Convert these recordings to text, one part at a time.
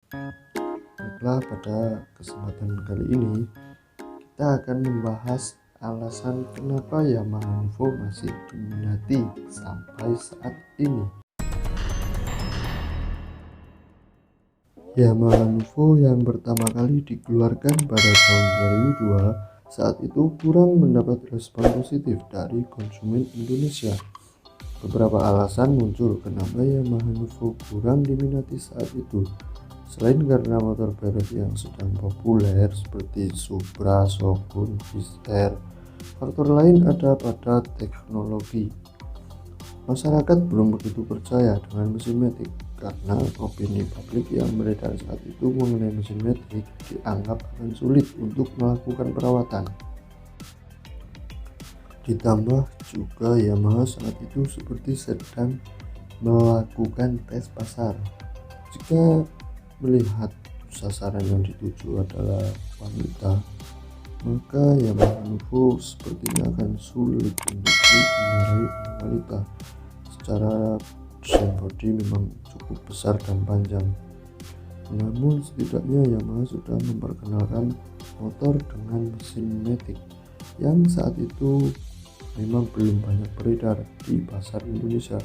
Baiklah, pada kesempatan kali ini kita akan membahas alasan kenapa Yamaha Nuvo masih diminati sampai saat ini. Yamaha Nuvo yang pertama kali dikeluarkan pada tahun 2002 saat itu kurang mendapat respon positif dari konsumen Indonesia. Beberapa alasan muncul kenapa Yamaha Nuvo kurang diminati saat itu. Selain karena motor balap yang sedang populer seperti Supra, Shogun, Fisker, faktor lain ada pada teknologi. Masyarakat belum begitu percaya dengan mesin matic karena opini publik yang beredar saat itu mengenai mesin matic dianggap akan sulit untuk melakukan perawatan. Ditambah juga Yamaha saat itu seperti sedang melakukan tes pasar. Jika melihat sasaran yang dituju adalah wanita, maka Yamaha Nuvo sepertinya akan sulit untuk dikendarai oleh wanita. Secara desain bodi memang cukup besar dan panjang, namun setidaknya Yamaha sudah memperkenalkan motor dengan mesin matic yang saat itu memang belum banyak beredar di pasar Indonesia.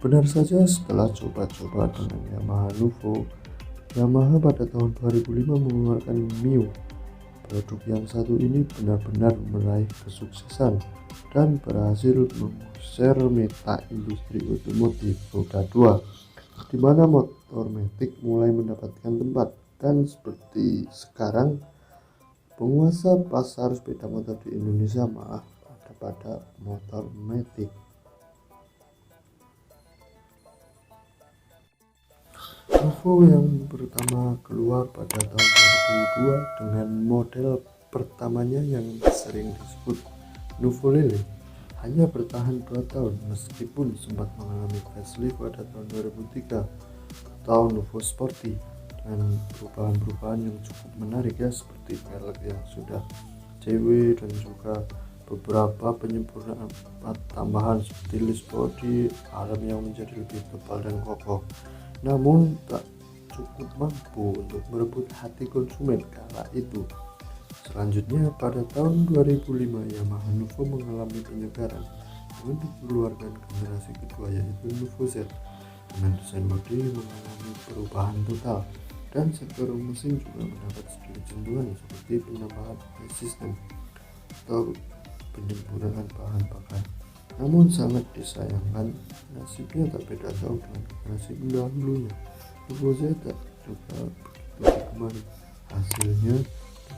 Benar saja, setelah coba-coba dengan Yamaha Nuvo, Yamaha pada tahun 2005 mengeluarkan Mio. Produk yang satu ini benar-benar meraih kesuksesan dan berhasil mengusir meta industri otomotif roda 2, di mana motor matic mulai mendapatkan tempat. Dan seperti sekarang, penguasa pasar sepeda motor di Indonesia malah ada pada motor matic. Nuvo yang pertama keluar pada tahun 2002 dengan model pertamanya yang sering disebut Nuvo Lele hanya bertahan 2 tahun meskipun sempat mengalami facelift pada tahun 2003 atau Nuvo Sporty dengan perubahan-perubahan yang cukup menarik ya, seperti velg yang sudah CW dan juga beberapa penyempurnaan tambahan seperti list body, helm yang menjadi lebih tebal dan kokoh. Namun tak cukup mampu untuk merebut hati konsumen kala itu. Selanjutnya pada tahun 2005 Yamaha Nuvo mengalami penyegaran dengan dikeluarkan generasi kedua yaitu Nuvo Z, dengan desain bodi mengalami perubahan total dan sektor mesin juga mendapat sedikit sentuhan seperti penambahan sistem atau penyempurnaan bahan bakar. Namun sangat disayangkan, nasibnya tak beda jauh dengan generasi pendahulunya. Nuvo Z tak juga begitu digemari. Hasilnya,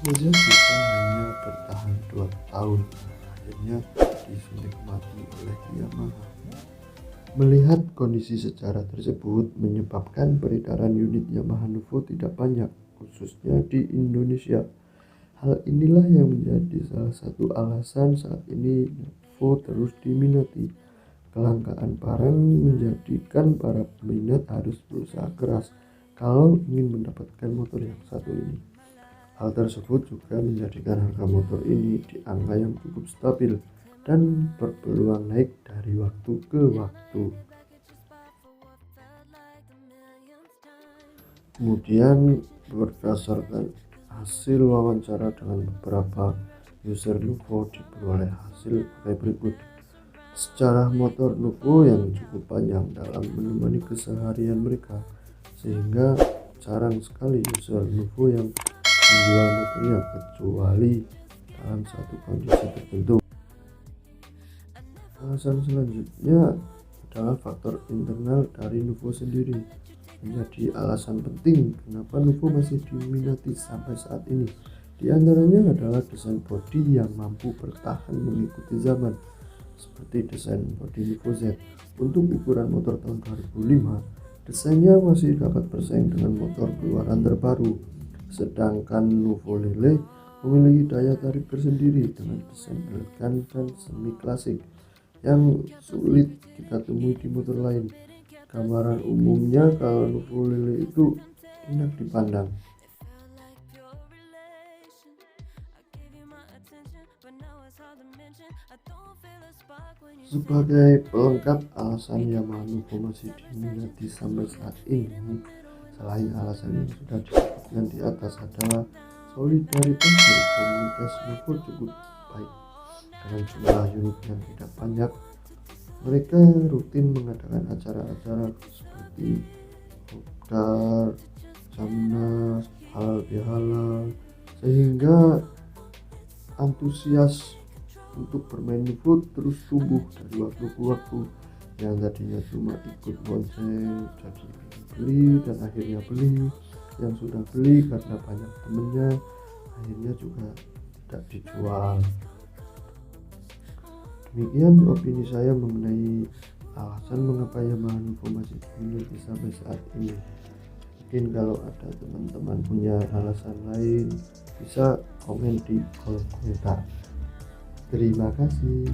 Nuvo Z bisa hanya bertahan 2 tahun, akhirnya disuntik mati oleh Yamaha. Melihat kondisi secara tersebut menyebabkan peredaran unit Yamaha Nuvo tidak banyak, khususnya di Indonesia. Hal inilah yang menjadi salah satu alasan saat ini Nuvo terus diminati. Kelangkaan barang menjadikan para peminat harus berusaha keras kalau ingin mendapatkan motor yang satu ini. Hal tersebut juga menjadikan harga motor ini di angka yang cukup stabil dan berpeluang naik dari waktu ke waktu. Kemudian berdasarkan hasil wawancara dengan beberapa user Nuvo diperoleh hasil kayak berikut. Secara motor Nuvo yang cukup panjang dalam menemani keseharian mereka, sehingga jarang sekali user Nuvo yang menjual motornya kecuali dalam satu kondisi tertentu. Alasan selanjutnya adalah faktor internal dari Nuvo sendiri. Menjadi alasan penting kenapa Nuvo masih diminati sampai saat ini. Di antaranya adalah desain bodi yang mampu bertahan mengikuti zaman, seperti desain bodi Nuvo Z. Untuk ukuran motor tahun 2005, desainnya masih dapat bersaing dengan motor keluaran terbaru. Sedangkan Nuvo Lele memiliki daya tarik tersendiri dengan desain elegan dan semi klasik yang sulit kita temui di motor lain. Gambaran umumnya kalau Nuvo Lele itu enak dipandang. Sebagai pelengkap alasan Yamaha Nuvo masih diminati sampai saat ini, Selain alasan yang sudah disebutkan di atas adalah solidaritas dari komunitas Nuvo cukup baik. Dengan jumlah unit yang tidak banyak, mereka rutin mengadakan acara-acara seperti kopdar, Jamnas, halal bihalal, sehingga antusias untuk bermain Nuvo terus tumbuh dari waktu ke waktu. Yang tadinya cuma ikut bonceng jadi beli dan akhirnya beli, yang sudah beli karena banyak temennya akhirnya juga tidak dijual. Demikian opini saya mengenai alasan mengapa Yamaha Nuvo masih dimiliki sampai saat ini. Mungkin kalau ada teman-teman punya alasan lain bisa komen di kolom komentar. Terima kasih.